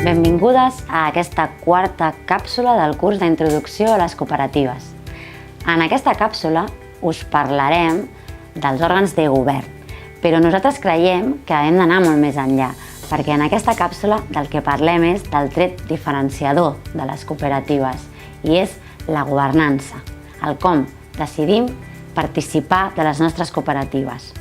Benvingudes a aquesta quarta càpsula del curs d'Introducció a les Cooperatives. En aquesta càpsula us parlarem dels òrgans de govern, però nosaltres creiem que hem d'anar molt més enllà, perquè en aquesta càpsula del que parlem és del tret diferenciador de les cooperatives, i és la governança, el com decidim participar de les nostres cooperatives.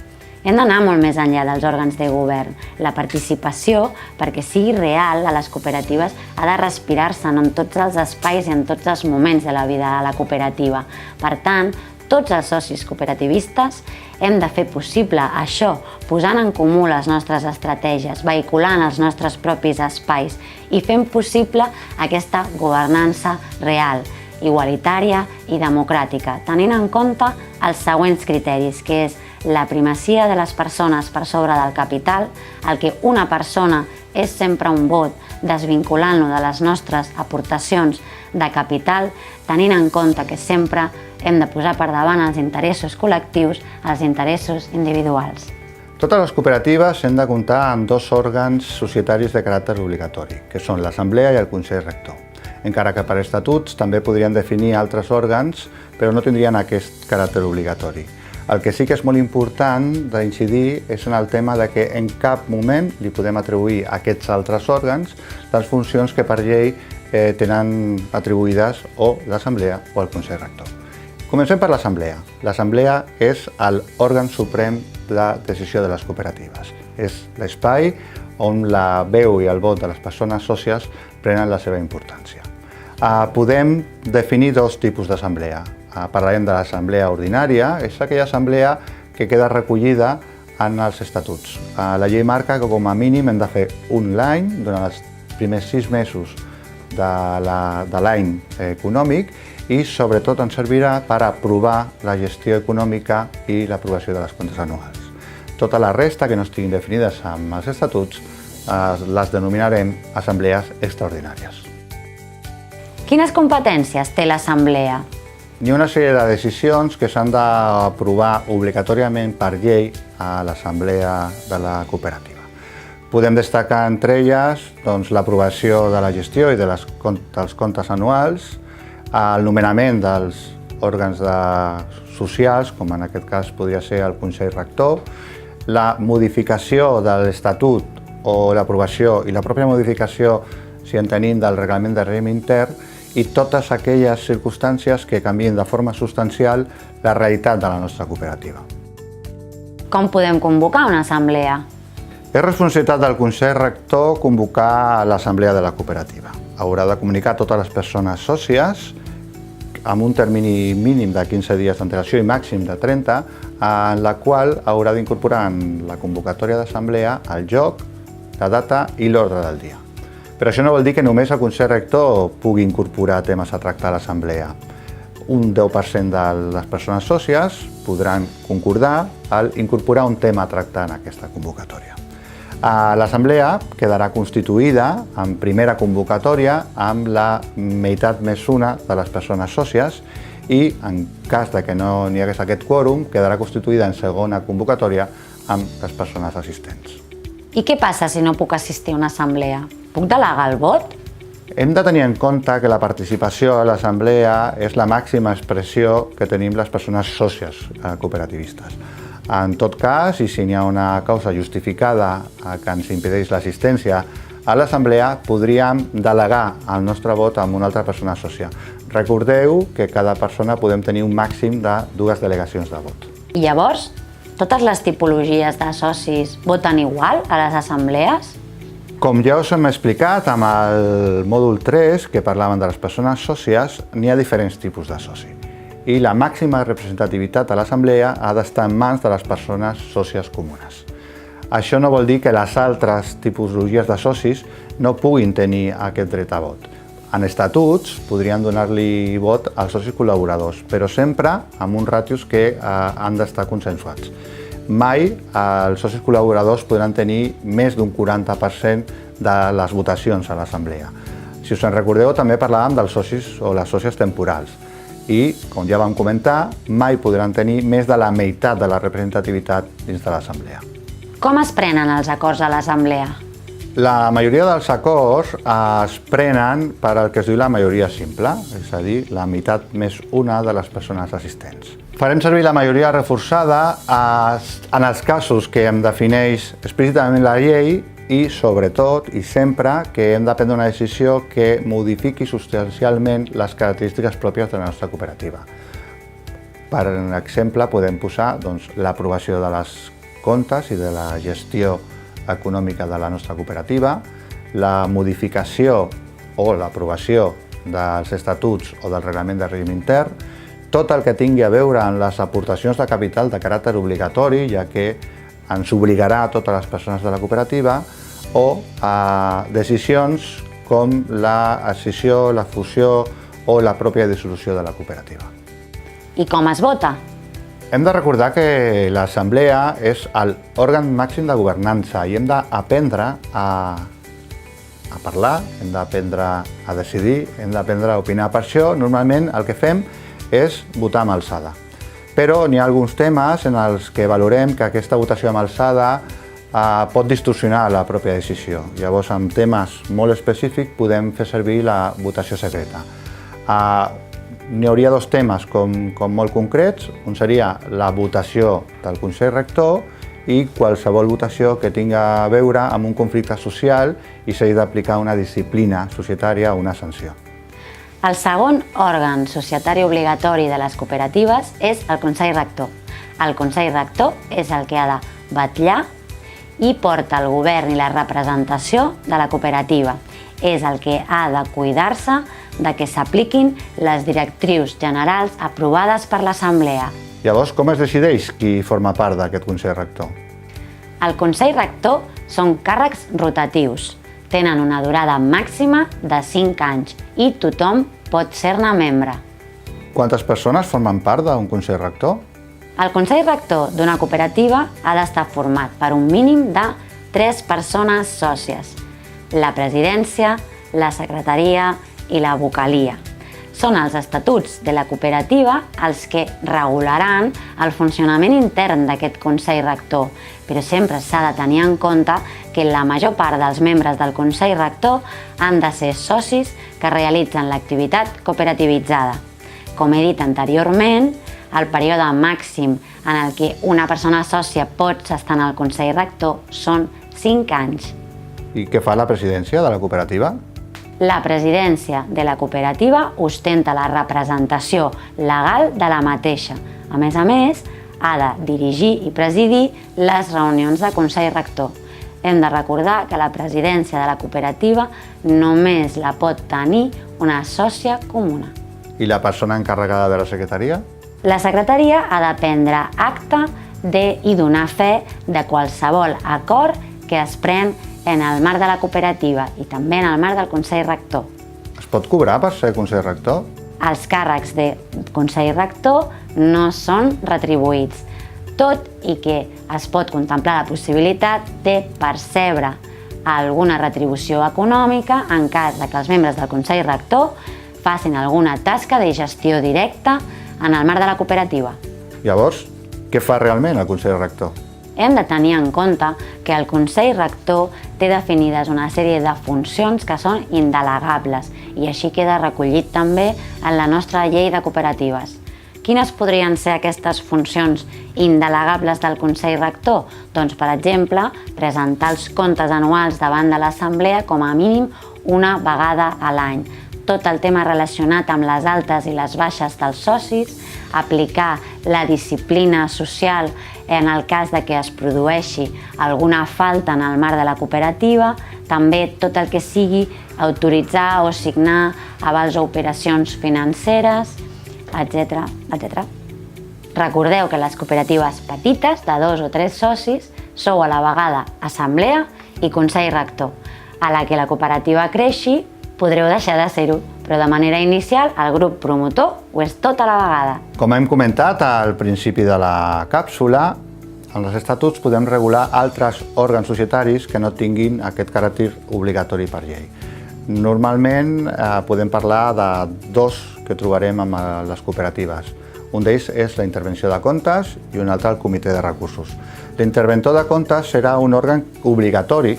Hem d'anar molt més enllà dels òrgans de govern. La participació, perquè sigui real a les cooperatives, ha de respirar-se en tots els espais i en tots els moments de la vida de la cooperativa. Per tant, tots els socis cooperativistes hem de fer possible això, posant en comú les nostres estratègies, vehiculant els nostres propis espais i fent possible aquesta governança real, igualitària i democràtica, tenint en compte els següents criteris, que és la primacia de les persones per sobre del capital, el que una persona és sempre un vot, desvinculant-lo de les nostres aportacions de capital, tenint en compte que sempre hem de posar per davant els interessos col·lectius als interessos individuals. Totes les cooperatives hem de comptar amb dos òrgans societaris de caràcter obligatori, que són l'Assemblea i el Consell Rector. Encara que per estatuts també podrien definir altres òrgans, però no tindrien aquest caràcter obligatori. El que sí que és molt important d'incidir és en el tema de que en cap moment li podem atribuir a aquests altres òrgans les funcions que per llei tenen atribuïdes o l'Assemblea o el Consell Rector. Comencem per l'Assemblea. L'Assemblea és l'òrgan suprem de decisió de les cooperatives. És l'espai on la veu i el vot de les persones sòcies prenen la seva importància. Podem definir dos tipus d'assemblea. Parlarem de l'assemblea ordinària, és aquella assemblea que queda recollida en els estatuts. La llei marca que com a mínim hem de fer un l'any, durant els primers 6 mesos de l'any econòmic, i sobretot ens servirà per aprovar la gestió econòmica i l'aprovació de les comptes anuals. Tota la resta que no estiguin definides amb els estatuts les denominarem assemblees extraordinàries. Quines competències té l'Assemblea? Hi ha una sèrie de decisions que s'han d'aprovar obligatòriament per llei a l'assemblea de la cooperativa. Podem destacar entre elles l'aprovació de la gestió i dels comptes anuals, el nomenament dels òrgans socials, com en aquest cas podria ser el Consell Rector, la modificació de l'Estatut o l'aprovació i la pròpia modificació, si en tenim, del reglament de règim intern, i totes aquelles circumstàncies que canvien de forma substancial la realitat de la nostra cooperativa. Com podem convocar una assemblea? És responsabilitat del Consell Rector convocar l'assemblea de la cooperativa. Haurà de comunicar a totes les persones sòcies amb un termini mínim de 15 dies d'antelació i màxim de 30, en la qual haurà d'incorporar en la convocatòria d'assemblea el lloc, la data i l'ordre del dia. Però això no vol dir que només el Consell Rector pugui incorporar temes a tractar a l'assemblea. Un 10% de les persones sòcies podran concordar a incorporar un tema a tractar en aquesta convocatòria. L'assemblea quedarà constituïda en primera convocatòria amb la meitat més una de les persones sòcies i, en cas que no hi hagués aquest quòrum, quedarà constituïda en segona convocatòria amb les persones assistents. I què passa si no puc assistir a una assemblea? Puc delegar el vot? Hem de tenir en compte que la participació a l'assemblea és la màxima expressió que tenim les persones sòcies cooperativistes. En tot cas, i si n'hi ha una causa justificada que ens impedeix l'assistència a l'assemblea, podríem delegar el nostre vot a una altra persona sòcia. Recordeu que cada persona podem tenir un màxim de 2 delegacions de vot. I llavors, totes les tipologies de socis voten igual a les assemblees? Com ja us hem explicat amb el mòdul 3, que parlaven de les persones sòcies, n'hi ha diferents tipus de soci. I la màxima representativitat a l'assemblea ha d'estar en mans de les persones sòcies comunes. Això no vol dir que les altres tipologies de socis no puguin tenir aquest dret a vot. En estatuts podrien donar-li vot als socis col·laboradors, però sempre amb uns ràtios que han d'estar consensuats. Mai els socis col·laboradors podran tenir més d'un 40% de les votacions a l'assemblea. Si us en recordeu, també parlàvem dels socis o les sòcies temporals i, com ja vam comentar, mai podran tenir més de la meitat de la representativitat dins de l'assemblea. Com es prenen els acords a l'assemblea? La majoria dels acords es prenen per al que es diu la majoria simple, és a dir, la meitat més una de les persones assistents. Farem servir la majoria reforçada en els casos que em defineix explícitament la llei i, sobretot, i sempre, que hem de prendre una decisió que modifiqui substancialment les característiques pròpies de la nostra cooperativa. Per exemple, podem posar l'aprovació de les comptes i de la gestió econòmica de la nostra cooperativa, la modificació o l'aprovació dels estatuts o del reglament de règim intern, tot el que tingui a veure amb les aportacions de capital de caràcter obligatori, ja que ens obligarà a totes les persones de la cooperativa, o decisions com l'escissió, la fusió o la pròpia dissolució de la cooperativa. I com es vota? Hem de recordar que l'Assemblea és l'òrgan màxim de governança i hem d'aprendre a parlar, hem d'aprendre a decidir, hem d'aprendre a opinar. Per això, normalment, el que fem és votar amb alçada. Però n'hi ha alguns temes en els que valorem que aquesta votació amb alçada pot distorsionar la pròpia decisió. Llavors, en temes molt específics, podem fer servir la votació secreta. N'hi hauria dos temes com molt concrets. Un seria la votació del Consell Rector i qualsevol votació que tingui a veure amb un conflicte social i s'hagi d'aplicar una disciplina societària o una sanció. El segon òrgan societari obligatori de les cooperatives és el Consell Rector. El Consell Rector és el que ha de vetllar i porta el govern i la representació de la cooperativa. És el que ha de cuidar-se de que s'apliquin les directrius generals aprovades per l'Assemblea. Llavors, com es decideix qui forma part d'aquest Consell Rector? El Consell Rector són càrrecs rotatius. Tenen una durada màxima de 5 anys i tothom pot ser-ne membre. Quantes persones formen part d'un Consell Rector? El Consell Rector d'una cooperativa ha d'estar format per un mínim de 3 persones sòcies: la presidència, la secretaria i la vocalia. Són els estatuts de la cooperativa els que regularan el funcionament intern d'aquest Consell Rector, però sempre s'ha de tenir en compte que la major part dels membres del Consell Rector han de ser socis que realitzen l'activitat cooperativitzada. Com he dit anteriorment, el període màxim en el que una persona sòcia pot estar en el Consell Rector són 5 anys. I què fa la presidència de la cooperativa? La presidència de la cooperativa ostenta la representació legal de la mateixa. A més, ha de dirigir i presidir les reunions de Consell Rector. Hem de recordar que la presidència de la cooperativa només la pot tenir una sòcia comuna. I la persona encarregada de la secretaria? La secretaria ha de prendre acta i donar fe de qualsevol acord que es pren en el marc de la cooperativa i també en el marc del Consell Rector. Es pot cobrar per ser Consell Rector? Els càrrecs de Consell Rector no són retribuïts, tot i que es pot contemplar la possibilitat de percebre alguna retribució econòmica en cas que els membres del Consell Rector facin alguna tasca de gestió directa en el marc de la cooperativa. Llavors, què fa realment el Consell Rector? Hem de tenir en compte que el Consell Rector té definides una sèrie de funcions que són indelegables i així queda recollit també en la nostra llei de cooperatives. Quines podrien ser aquestes funcions indelegables del Consell Rector? Doncs, per exemple, presentar els comptes anuals davant de l'Assemblea com a mínim una vegada a l'any. Tot el tema relacionat amb les altes i les baixes dels socis, aplicar la disciplina social en el cas de que es produeixi alguna falta en el marc de la cooperativa, també tot el que sigui autoritzar o signar avals o operacions financeres, etc. Recordeu que les cooperatives petites, de 2 o 3 socis, sou a la vegada assemblea i Consell Rector. A la que la cooperativa creixi, podreu deixar de ser-ho, però de manera inicial el grup promotor ho és tot a la vegada. Com hem comentat al principi de la càpsula, en els estatuts podem regular altres òrgans societaris que no tinguin aquest caràcter obligatori per llei. Normalment podem parlar de 2 que trobarem en les cooperatives. Un d'ells és la intervenció de comptes i un altre el comitè de recursos. L'interventor de comptes serà un òrgan obligatori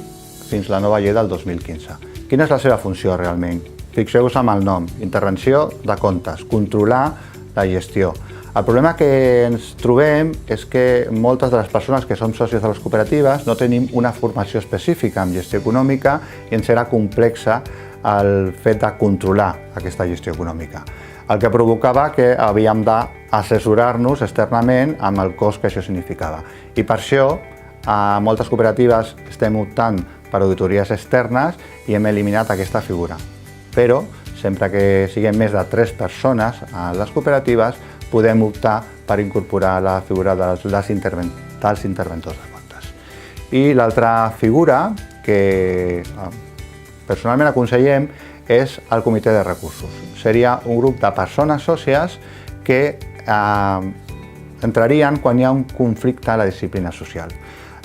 fins la nova llei del 2015. Quina és la seva funció realment? Fixeu-vos amb el nom, intervenció de comptes, controlar la gestió. El problema que ens trobem és que moltes de les persones que som socis de les cooperatives no tenim una formació específica en gestió econòmica i ens era complexa el fet de controlar aquesta gestió econòmica. El que provocava que havíem d'assessorar-nos externament amb el cost que això significava. I per això, a moltes cooperatives estem optant per auditories externes i hem eliminat aquesta figura. Però, sempre que siguem més de 3 persones a les cooperatives, podem optar per incorporar la figura dels interventors de comptes. I l'altra figura que personalment aconsellem és el comitè de recursos. Seria un grup de persones sòcies que entrarien quan hi ha un conflicte a la disciplina social.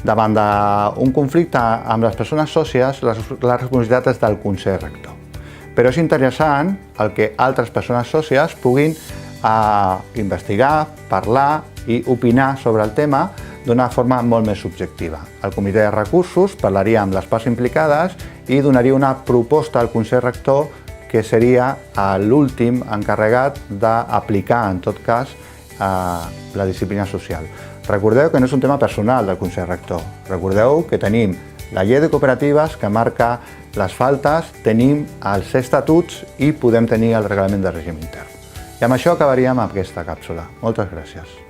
Davant d'un conflicte amb les persones sòcies, la responsabilitat és del Consell Rector. Però és interessant el que altres persones sòcies puguin investigar, parlar i opinar sobre el tema d'una forma molt més subjectiva. El comitè de recursos parlaria amb les parts implicades i donaria una proposta al Consell Rector que seria l'últim encarregat d'aplicar, en tot cas, la disciplina social. Recordeu que no és un tema personal del Consell Rector. Recordeu que tenim la llei de cooperatives que marca les faltes, tenim els estatuts i podem tenir el reglament de règim intern. I amb això acabaríem amb aquesta càpsula. Moltes gràcies.